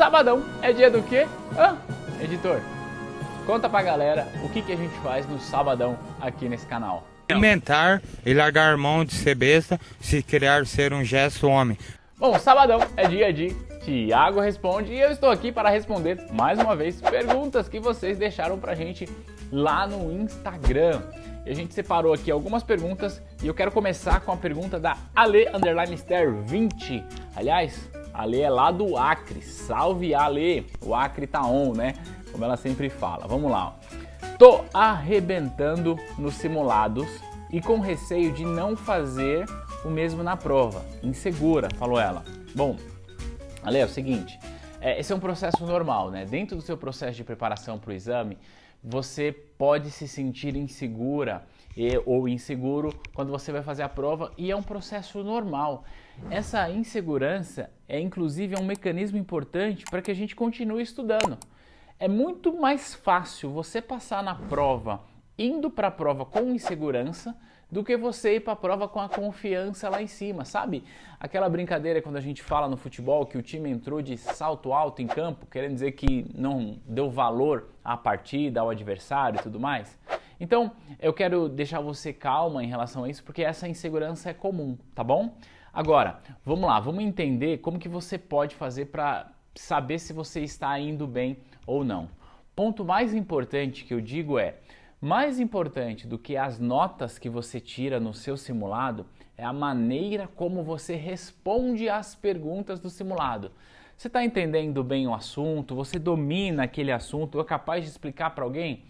Sabadão é dia do quê? Editor, conta pra galera o que a gente faz no sabadão aqui nesse canal. Alimentar e largar mão de ser besta, se criar ser um gesto homem. Bom, sabadão é dia de Thiago Responde e eu estou aqui para responder mais uma vez perguntas que vocês deixaram pra gente lá no Instagram. E a gente separou aqui algumas perguntas e eu quero começar com a pergunta da Ale_Ster20. Aliás, a Ale é lá do Acre. Salve, Ale! O Acre tá on, né? Como ela sempre fala. Vamos lá. Tô arrebentando nos simulados e com receio de não fazer o mesmo na prova. Insegura, falou ela. Bom, Ale, é o seguinte. Esse é um processo normal, né? Dentro do seu processo de preparação para o exame, você pode se sentir insegura ou inseguro quando você vai fazer a prova e é um processo normal. Essa insegurança inclusive um mecanismo importante para que a gente continue estudando. É muito mais fácil você passar na prova indo para a prova com insegurança do que você ir para a prova com a confiança lá em cima, sabe? Aquela brincadeira quando a gente fala no futebol que o time entrou de salto alto em campo, querendo dizer que não deu valor à partida, ao adversário e tudo mais. Então, eu quero deixar você calma em relação a isso, porque essa insegurança é comum, tá bom? Agora, vamos lá, vamos entender como que você pode fazer para saber se você está indo bem ou não. Ponto mais importante que eu digo mais importante do que as notas que você tira no seu simulado é a maneira como você responde às perguntas do simulado. Você está entendendo bem o assunto? Você domina aquele assunto? É capaz de explicar para alguém?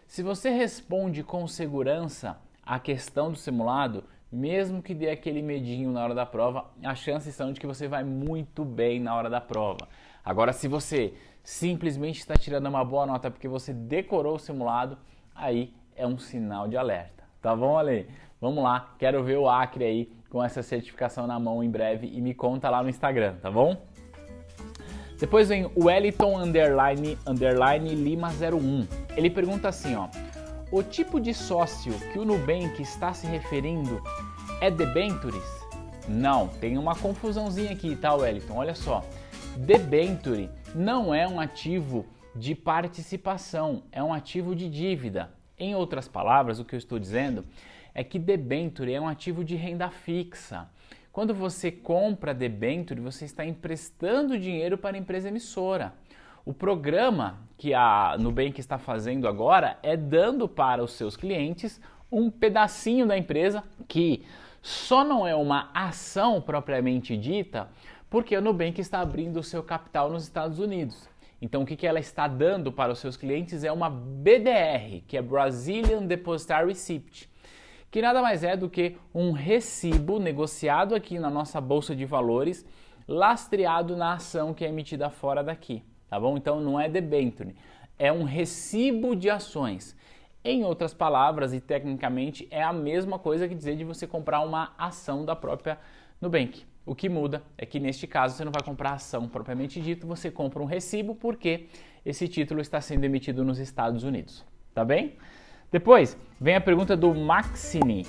Se você responde com segurança à questão do simulado, mesmo que dê aquele medinho na hora da prova, as chances são de que você vai muito bem na hora da prova. Agora, se você simplesmente está tirando uma boa nota porque você decorou o simulado, aí é um sinal de alerta. Tá bom, Ale? Vamos lá, quero ver o Acre aí com essa certificação na mão em breve e me conta lá no Instagram, tá bom? Depois vem o Wellington_Lima01. Ele pergunta assim, ó: o tipo de sócio que o Nubank está se referindo é debentures? Não, tem uma confusãozinha aqui, tá, Wellington? Olha só, debenture não é um ativo de participação, é um ativo de dívida. Em outras palavras, o que eu estou dizendo é que debênture é um ativo de renda fixa. Quando você compra debênture, você está emprestando dinheiro para a empresa emissora. O programa que a Nubank está fazendo agora é dando para os seus clientes um pedacinho da empresa que só não é uma ação propriamente dita, porque a Nubank está abrindo o seu capital nos Estados Unidos. Então, o que ela está dando para os seus clientes é uma BDR, que é Brazilian Depositary Receipt, que nada mais é do que um recibo negociado aqui na nossa Bolsa de Valores, lastreado na ação que é emitida fora daqui, tá bom? Então, não é debênture, é um recibo de ações. Em outras palavras e tecnicamente, é a mesma coisa que dizer de você comprar uma ação da própria Nubank. O que muda é que neste caso você não vai comprar ação propriamente dito, você compra um recibo porque esse título está sendo emitido nos Estados Unidos, tá bem? Depois vem a pergunta do Maxine.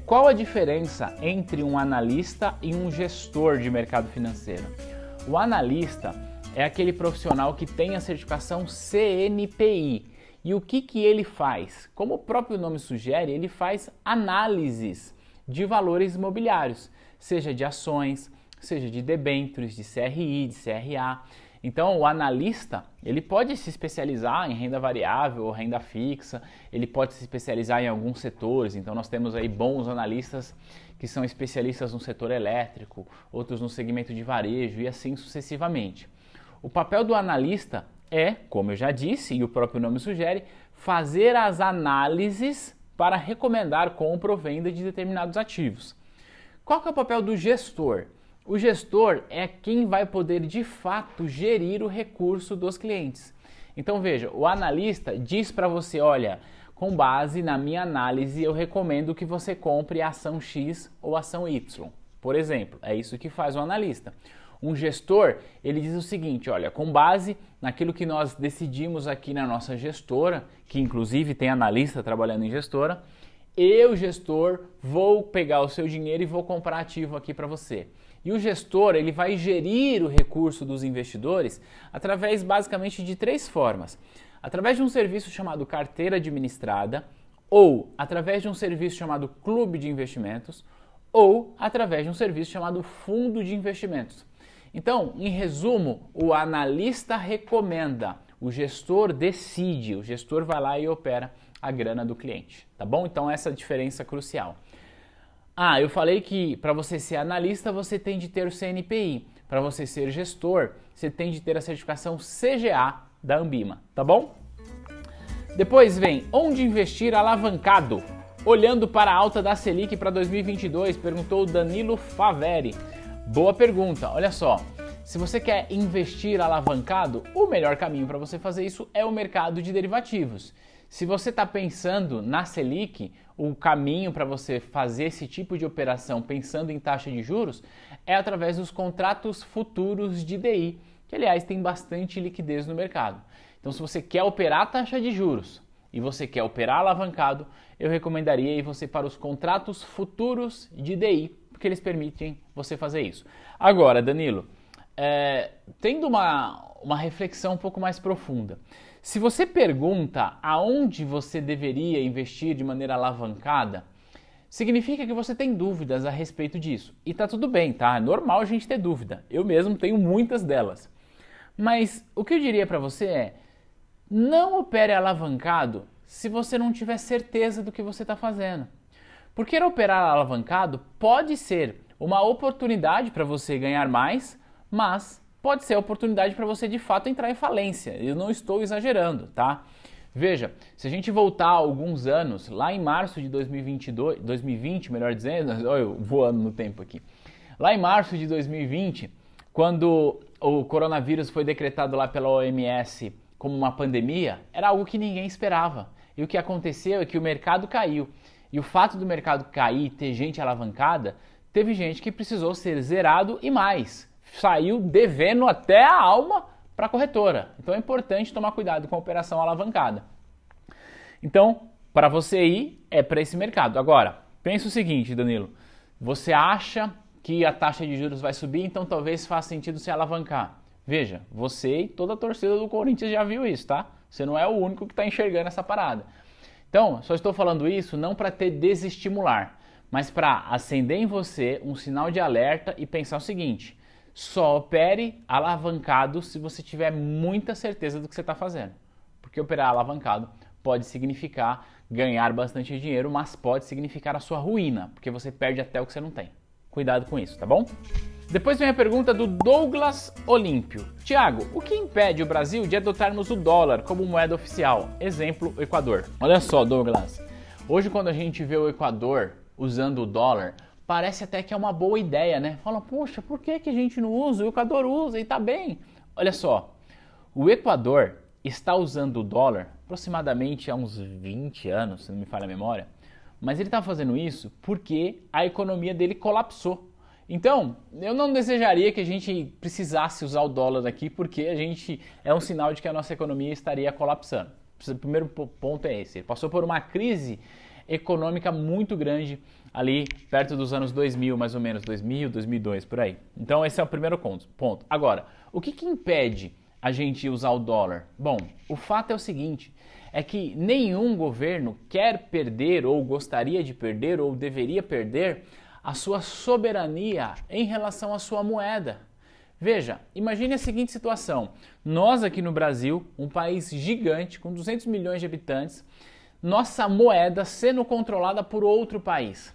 Qual a diferença entre um analista e um gestor de mercado financeiro? O analista é aquele profissional que tem a certificação CNPI. E o que ele faz? Como o próprio nome sugere, ele faz análises de valores imobiliários, seja de ações, seja de debêntures, de CRI, de CRA. Então, o analista, ele pode se especializar em renda variável ou renda fixa, ele pode se especializar em alguns setores. Então, nós temos aí bons analistas que são especialistas no setor elétrico, outros no segmento de varejo e assim sucessivamente. O papel do analista é, como eu já disse e o próprio nome sugere, fazer as análises para recomendar compra ou venda de determinados ativos. Qual que é o papel do gestor? O gestor é quem vai poder de fato gerir o recurso dos clientes. Então veja, o analista diz para você, olha, com base na minha análise eu recomendo que você compre a ação X ou a ação Y. Por exemplo, é isso que faz o analista. Um gestor, ele diz o seguinte, olha, com base naquilo que nós decidimos aqui na nossa gestora, que inclusive tem analista trabalhando em gestora, eu, gestor, vou pegar o seu dinheiro e vou comprar ativo aqui para você. E o gestor, ele vai gerir o recurso dos investidores através basicamente de 3 formas. Através de um serviço chamado carteira administrada, ou através de um serviço chamado clube de investimentos, ou através de um serviço chamado fundo de investimentos. Então, em resumo, o analista recomenda, o gestor decide, o gestor vai lá e opera a grana do cliente, tá bom? Então essa é a diferença crucial. Ah, eu falei que para você ser analista você tem de ter o CNPI, para você ser gestor você tem de ter a certificação CGA da Anbima, tá bom? Depois vem onde investir alavancado. Olhando para a alta da Selic para 2022, perguntou o Danilo Faveri. Boa pergunta, olha só. Se você quer investir alavancado, o melhor caminho para você fazer isso é o mercado de derivativos. Se você está pensando na Selic, o caminho para você fazer esse tipo de operação pensando em taxa de juros é através dos contratos futuros de DI, que aliás tem bastante liquidez no mercado. Então se você quer operar taxa de juros e você quer operar alavancado, eu recomendaria ir você para os contratos futuros de DI, porque eles permitem você fazer isso. Agora, Danilo, tendo uma reflexão um pouco mais profunda, se você pergunta aonde você deveria investir de maneira alavancada, significa que você tem dúvidas a respeito disso. E tá tudo bem, tá? É normal a gente ter dúvida. Eu mesmo tenho muitas delas. Mas o que eu diria para você é, não opere alavancado se você não tiver certeza do que você está fazendo. Porque operar alavancado pode ser uma oportunidade para você ganhar mais, mas pode ser a oportunidade para você de fato entrar em falência. Eu não estou exagerando, tá? Veja, se a gente voltar alguns anos, lá em março de 2020, melhor dizendo, olha eu voando no tempo aqui. Lá em março de 2020, quando o coronavírus foi decretado lá pela OMS como uma pandemia, era algo que ninguém esperava. E o que aconteceu é que o mercado caiu. E o fato do mercado cair e ter gente alavancada, teve gente que precisou ser zerado e mais. Saiu devendo até a alma para a corretora. Então é importante tomar cuidado com a operação alavancada. Então, para você ir, é para esse mercado. Agora, pensa o seguinte, Danilo. Você acha que a taxa de juros vai subir, então talvez faça sentido se alavancar. Veja, você e toda a torcida do Corinthians já viu isso, tá? Você não é o único que está enxergando essa parada. Então, só estou falando isso não para te desestimular, mas para acender em você um sinal de alerta e pensar o seguinte: só opere alavancado se você tiver muita certeza do que você está fazendo. Porque operar alavancado pode significar ganhar bastante dinheiro, mas pode significar a sua ruína, porque você perde até o que você não tem. Cuidado com isso, tá bom? Depois vem a pergunta do Douglas Olímpio. Tiago, o que impede o Brasil de adotarmos o dólar como moeda oficial? Exemplo, o Equador. Olha só, Douglas. Hoje quando a gente vê o Equador usando o dólar, parece até que é uma boa ideia, né? Fala, poxa, por que a gente não usa? O Equador usa e tá bem. Olha só, o Equador está usando o dólar aproximadamente há uns 20 anos, se não me falha a memória, mas ele está fazendo isso porque a economia dele colapsou. Então, eu não desejaria que a gente precisasse usar o dólar aqui, porque a gente é um sinal de que a nossa economia estaria colapsando. O primeiro ponto é esse. Ele passou por uma crise econômica muito grande ali perto dos anos 2000, mais ou menos, 2000, 2002, por aí. Então esse é o primeiro ponto. Agora, o que impede a gente usar o dólar? Bom, o fato é o seguinte, é que nenhum governo quer perder, ou gostaria de perder, ou deveria perder a sua soberania em relação à sua moeda. Veja, imagine a seguinte situação, nós aqui no Brasil, um país gigante com 200 milhões de habitantes, nossa moeda sendo controlada por outro país.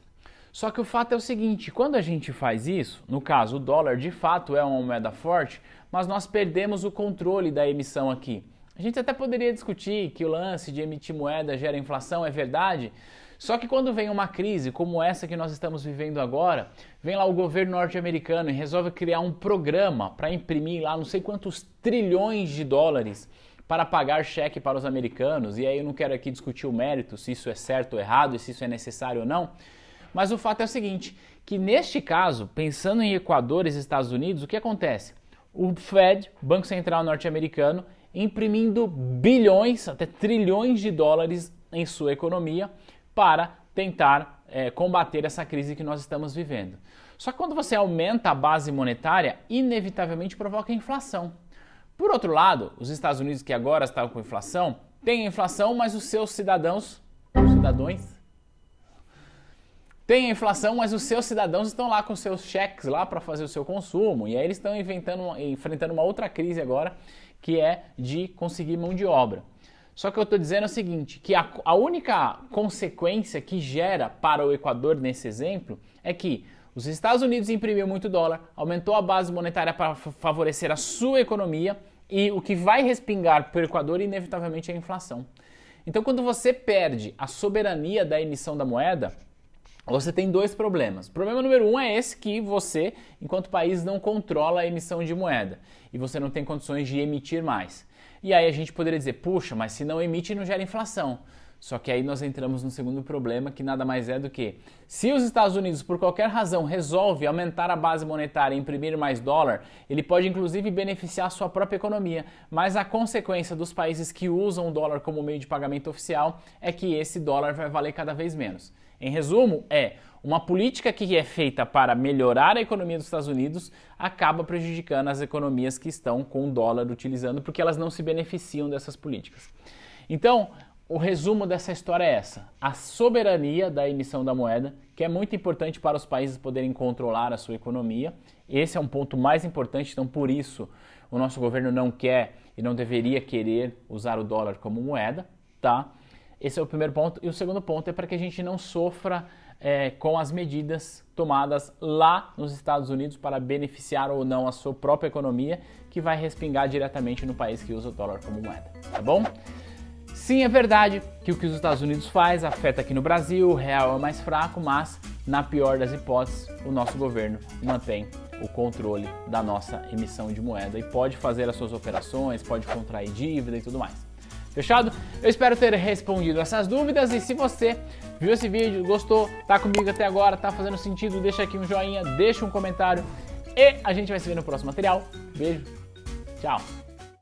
Só que o fato é o seguinte, quando a gente faz isso, no caso o dólar de fato é uma moeda forte, mas nós perdemos o controle da emissão aqui. A gente até poderia discutir que o lance de emitir moeda gera inflação, é verdade, só que quando vem uma crise como essa que nós estamos vivendo agora, vem lá o governo norte-americano e resolve criar um programa para imprimir lá não sei quantos trilhões de dólares para pagar cheque para os americanos, e aí eu não quero aqui discutir o mérito, se isso é certo ou errado, e se isso é necessário ou não, mas o fato é o seguinte, que neste caso, pensando em Equador e Estados Unidos, o que acontece? O Fed, Banco Central norte-americano, imprimindo bilhões, até trilhões de dólares em sua economia para tentar combater essa crise que nós estamos vivendo. Só que quando você aumenta a base monetária, inevitavelmente provoca inflação. Por outro lado, os Estados Unidos, que agora estão com inflação, têm inflação, mas os seus cidadãos estão lá com seus cheques lá para fazer o seu consumo. E aí eles estão enfrentando uma outra crise agora, que é de conseguir mão de obra. Só que eu estou dizendo o seguinte, que a única consequência que gera para o Equador nesse exemplo é que os Estados Unidos imprimiu muito dólar, aumentou a base monetária para favorecer a sua economia e o que vai respingar para o Equador inevitavelmente é a inflação. Então quando você perde a soberania da emissão da moeda, você tem dois problemas. O problema número um é esse, que você, enquanto país, não controla a emissão de moeda e você não tem condições de emitir mais. E aí a gente poderia dizer, puxa, mas se não emite não gera inflação. Só que aí nós entramos no segundo problema, que nada mais é do que, se os Estados Unidos, por qualquer razão, resolve aumentar a base monetária e imprimir mais dólar, ele pode inclusive beneficiar a sua própria economia, mas a consequência dos países que usam o dólar como meio de pagamento oficial é que esse dólar vai valer cada vez menos. Em resumo, uma política que é feita para melhorar a economia dos Estados Unidos acaba prejudicando as economias que estão com o dólar utilizando, porque elas não se beneficiam dessas políticas. Então, o resumo dessa história é essa: a soberania da emissão da moeda, que é muito importante para os países poderem controlar a sua economia. Esse é um ponto mais importante, então por isso o nosso governo não quer e não deveria querer usar o dólar como moeda, tá? Esse é o primeiro ponto. E o segundo ponto é para que a gente não sofra com as medidas tomadas lá nos Estados Unidos para beneficiar ou não a sua própria economia, que vai respingar diretamente no país que usa o dólar como moeda, tá bom? Sim, é verdade que o que os Estados Unidos faz afeta aqui no Brasil, o real é mais fraco, mas na pior das hipóteses, o nosso governo mantém o controle da nossa emissão de moeda e pode fazer as suas operações, pode contrair dívida e tudo mais. Fechado? Eu espero ter respondido essas dúvidas e se você viu esse vídeo, gostou, tá comigo até agora, tá fazendo sentido, deixa aqui um joinha, deixa um comentário e a gente vai se ver no próximo material. Beijo, tchau!